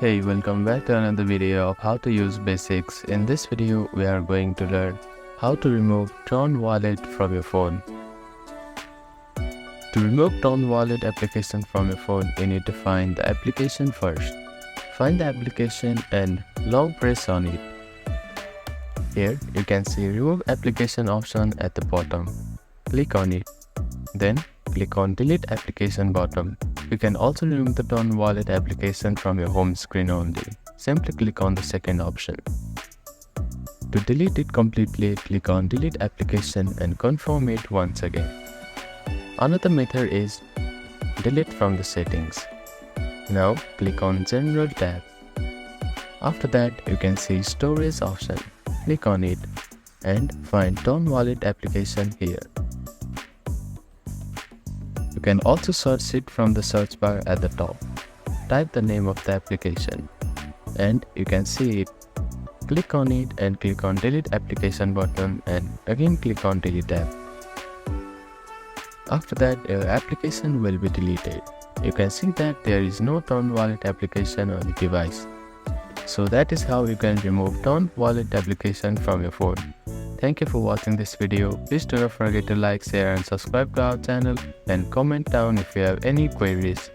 Hey, welcome back to another video of how to use basics. In this video, we are going to learn how to remove Torn Wallet from your phone. To remove Torn Wallet application from your phone, you need to find the application first. Find the application and long press on it. Here, you can see Remove Application option at the bottom. Click on it. Then, click on Delete Application button. You can also remove the Torn Wallet application from your home screen only. Simply click on the second option. To delete it completely, click on Delete Application and confirm it once again. Another method is delete from the settings. Now click on General tab. After that, you can see Storage option. Click on it and find Torn Wallet application here. You can also search it from the search bar at the top. Type the name of the application and you can see it. Click on it and click on Delete Application button and again click on Delete app. After that, your application will be deleted. You can see that there is no Torn Wallet application on the device. So that is how you can remove Torn Wallet application from your phone. Thank you for watching this video. Please do not forget to like, share and subscribe to our channel and comment down if you have any queries.